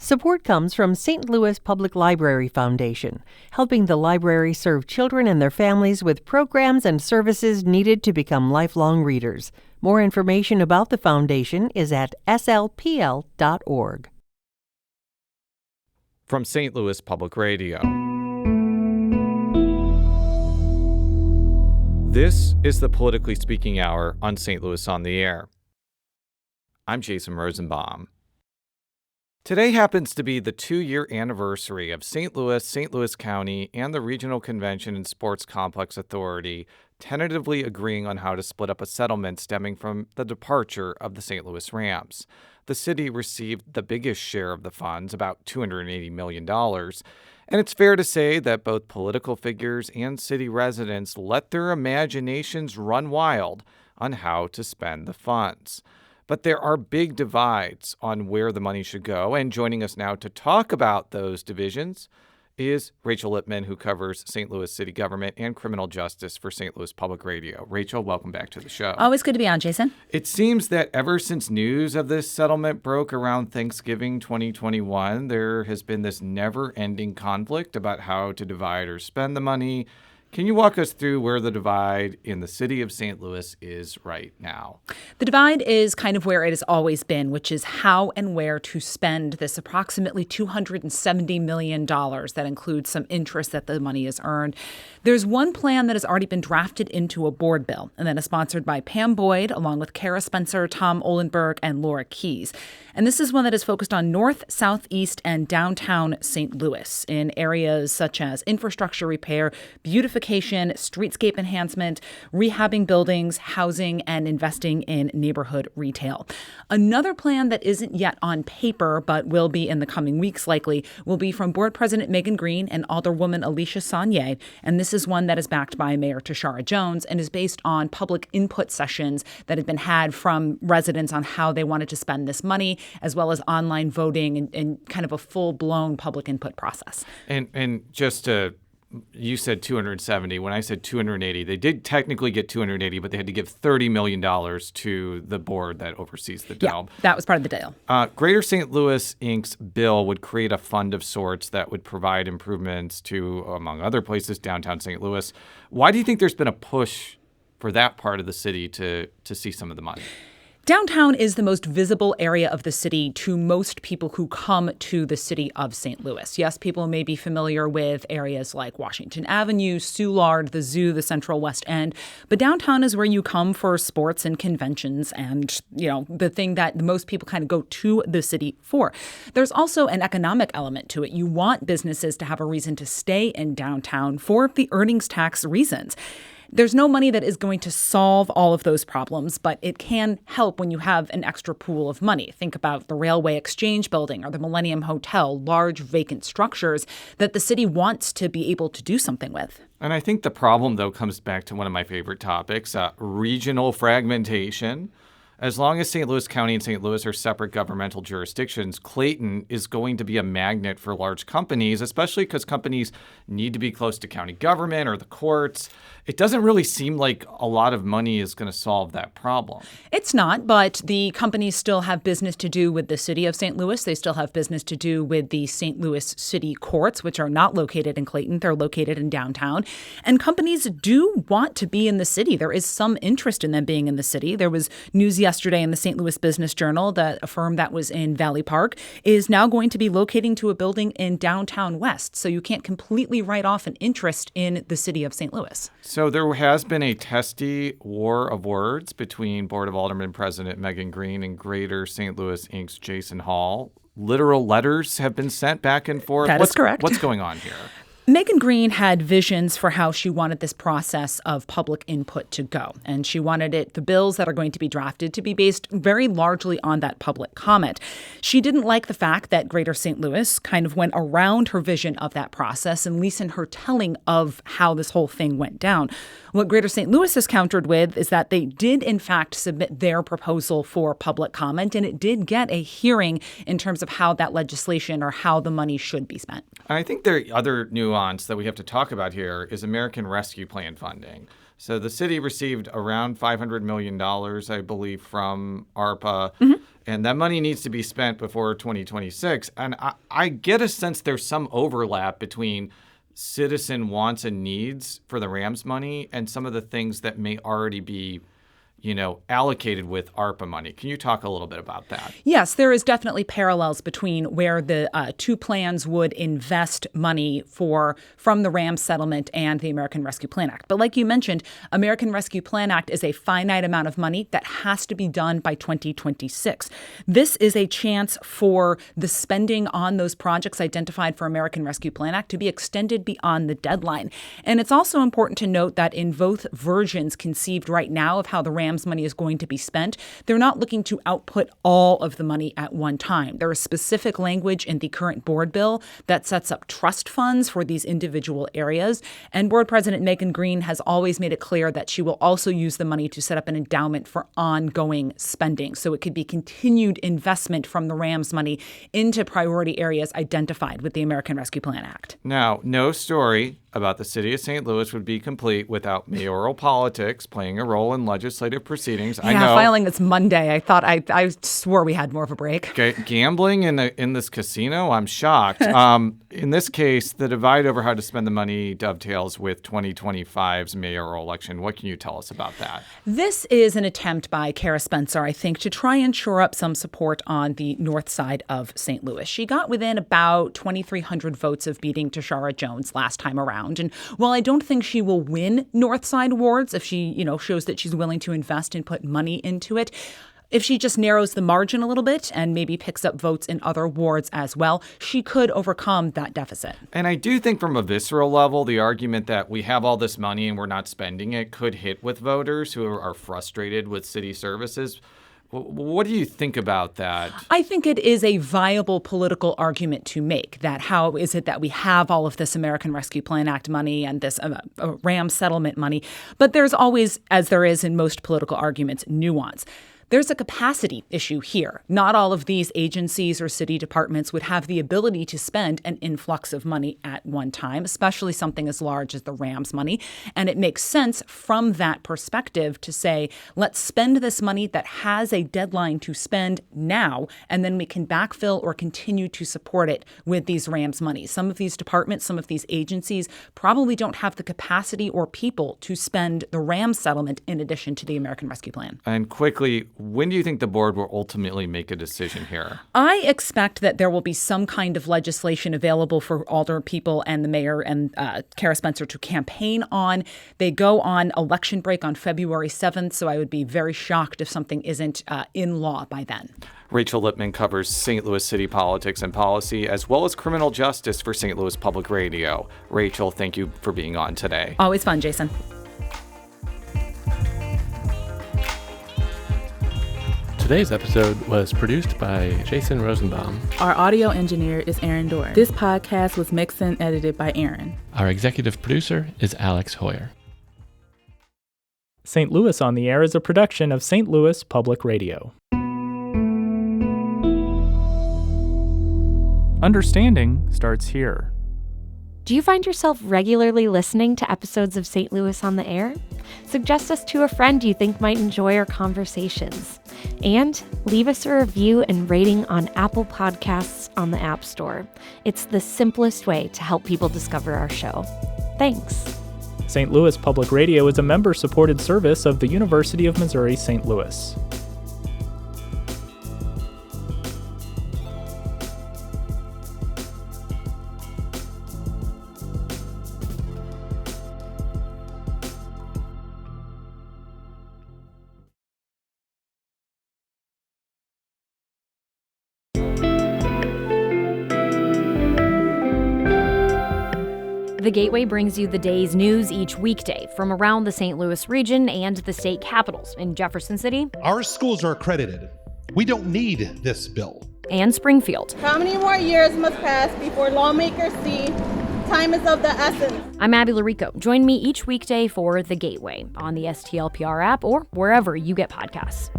Support comes from St. Louis Public Library Foundation, helping the library serve children and their families with programs and services needed to become lifelong readers. More information about the foundation is at slpl.org. From St. Louis Public Radio. This is the Politically Speaking Hour on St. Louis on the Air. I'm Jason Rosenbaum. Today happens to be the 2-year anniversary of St. Louis County, and the Regional Convention and Sports Complex Authority tentatively agreeing on how to split up a settlement stemming from the departure of the St. Louis Rams. The city received the biggest share of the funds, about $280 million, and it's fair to say that both political figures and city residents let their imaginations run wild on how to spend the funds. But there are big divides on where the money should go, and joining us now to talk about those divisions is Rachel Lippmann, who covers St. Louis city government and criminal justice for St. Louis Public Radio. Rachel, welcome back to the show. Always good to be on, Jason. It seems that ever since news of this settlement broke around Thanksgiving 2021, there has been this never-ending conflict about how to divide or spend the money. Can you walk us through where the divide in the city of St. Louis is right now? The divide is kind of where it has always been, which is how and where to spend this approximately $270 million that includes some interest that the money is earned. There's one plan that has already been drafted into a board bill and that is sponsored by Pam Boyd, along with Kara Spencer, Tom Olenberg, and Laura Keyes. And this is one that is focused on north, southeast, and downtown St. Louis in areas such as infrastructure repair, beautification, streetscape enhancement, rehabbing buildings, housing, and investing in neighborhood retail. Another plan that isn't yet on paper, but will be in the coming weeks likely, will be from Board President Megan Green and Alderwoman Alicia Saunier. And this is one that is backed by Mayor Tashara Jones and is based on public input sessions that have been had from residents on how they wanted to spend this money, as well as online voting and kind of a full-blown public input process. And just to, you said 270. When I said 280, they did technically get 280, but they had to give $30 million to the board that oversees the deal. Yeah, that was part of the deal. Greater St. Louis Inc.'s bill would create a fund of sorts that would provide improvements to, among other places, downtown St. Louis. Why do you think there's been a push for that part of the city to see some of the money? Downtown is the most visible area of the city to most people who come to the city of St. Louis. Yes, people may be familiar with areas like Washington Avenue, Soulard, the Zoo, the Central West End, but downtown is where you come for sports and conventions and, the thing that most people kind of go to the city for. There's also an economic element to it. You want businesses to have a reason to stay in downtown for the earnings tax reasons. There's no money that is going to solve all of those problems, but it can help when you have an extra pool of money. Think about the Railway Exchange Building or the Millennium Hotel, large vacant structures that the city wants to be able to do something with. And I think the problem, though, comes back to one of my favorite topics, regional fragmentation. As long as St. Louis County and St. Louis are separate governmental jurisdictions, Clayton is going to be a magnet for large companies, especially because companies need to be close to county government or the courts. It doesn't really seem like a lot of money is going to solve that problem. It's not, but the companies still have business to do with the city of St. Louis. They still have business to do with the St. Louis City Courts, which are not located in Clayton. They're located in downtown. And companies do want to be in the city. There is some interest in them being in the city. There was news yesterday in the St. Louis Business Journal that a firm that was in Valley Park is now going to be locating to a building in downtown West. So you can't completely write off an interest in the city of St. Louis. So there has been a testy war of words between Board of Aldermen President Megan Green and Greater St. Louis Inc.'s Jason Hall. Literal letters have been sent back and forth. That is correct. What's going on here? Megan Green had visions for how she wanted this process of public input to go. And she wanted the bills that are going to be drafted to be based very largely on that public comment. She didn't like the fact that Greater St. Louis kind of went around her vision of that process and leased her telling of how this whole thing went down. What Greater St. Louis has countered with is that they did, in fact, submit their proposal for public comment, and it did get a hearing in terms of how that legislation or how the money should be spent. I think there are other nuance that we have to talk about here is American Rescue Plan funding. So the city received around $500 million, I believe, from ARPA. Mm-hmm. And that money needs to be spent before 2026. And I get a sense there's some overlap between citizen wants and needs for the Rams money and some of the things that may already be allocated with ARPA money. Can you talk a little bit about that? Yes, there is definitely parallels between where the two plans would invest money from the Rams settlement and the American Rescue Plan Act. But like you mentioned, American Rescue Plan Act is a finite amount of money that has to be done by 2026. This is a chance for the spending on those projects identified for American Rescue Plan Act to be extended beyond the deadline. And it's also important to note that in both versions conceived right now of how the Rams money is going to be spent, they're not looking to output all of the money at one time. There is specific language in the current board bill that sets up trust funds for these individual areas. And Board President Megan Green has always made it clear that she will also use the money to set up an endowment for ongoing spending. So it could be continued investment from the Rams money into priority areas identified with the American Rescue Plan Act. Now, no story about the city of St. Louis would be complete without mayoral politics playing a role in legislative proceedings. Yeah, I know. Filing this Monday. I thought I swore we had more of a break. Gambling in this casino? I'm shocked. In this case, the divide over how to spend the money dovetails with 2025's mayoral election. What can you tell us about that? This is an attempt by Kara Spencer, I think, to try and shore up some support on the north side of St. Louis. She got within about 2,300 votes of beating Tashara Jones last time around. And while I don't think she will win north side wards if she, shows that she's willing to invest and put money into it, if she just narrows the margin a little bit and maybe picks up votes in other wards as well, she could overcome that deficit. And I do think from a visceral level, the argument that we have all this money and we're not spending it could hit with voters who are frustrated with city services. What do you think about that? I think it is a viable political argument to make that how is it that we have all of this American Rescue Plan Act money and this RAM settlement money, but there's always, as there is in most political arguments, nuance. There's a capacity issue here. Not all of these agencies or city departments would have the ability to spend an influx of money at one time, especially something as large as the Rams money. And it makes sense from that perspective to say, let's spend this money that has a deadline to spend now, and then we can backfill or continue to support it with these Rams money. Some of these departments, some of these agencies probably don't have the capacity or people to spend the Rams settlement in addition to the American Rescue Plan. And quickly, when do you think the board will ultimately make a decision here? I expect that there will be some kind of legislation available for alder people and the mayor and Kara Spencer to campaign on. They go on election break on February 7th, so I would be very shocked if something isn't in law by then. Rachel Lippmann covers St. Louis city politics and policy, as well as criminal justice for St. Louis Public Radio. Rachel, thank you for being on today. Always fun, Jason. Today's episode was produced by Jason Rosenbaum. Our audio engineer is Aaron Dorn. This podcast was mixed and edited by Aaron. Our executive producer is Alex Hoyer. St. Louis on the Air is a production of St. Louis Public Radio. Understanding starts here. Do you find yourself regularly listening to episodes of St. Louis on the Air? Suggest us to a friend you think might enjoy our conversations. And leave us a review and rating on Apple Podcasts on the App Store. It's the simplest way to help people discover our show. Thanks. St. Louis Public Radio is a member-supported service of the University of Missouri St. Louis. The Gateway brings you the day's news each weekday from around the St. Louis region and the state capitals in Jefferson City. Our schools are accredited. We don't need this bill. And Springfield. How many more years must pass before lawmakers see time is of the essence? I'm Abby Larico. Join me each weekday for The Gateway on the STLPR app or wherever you get podcasts.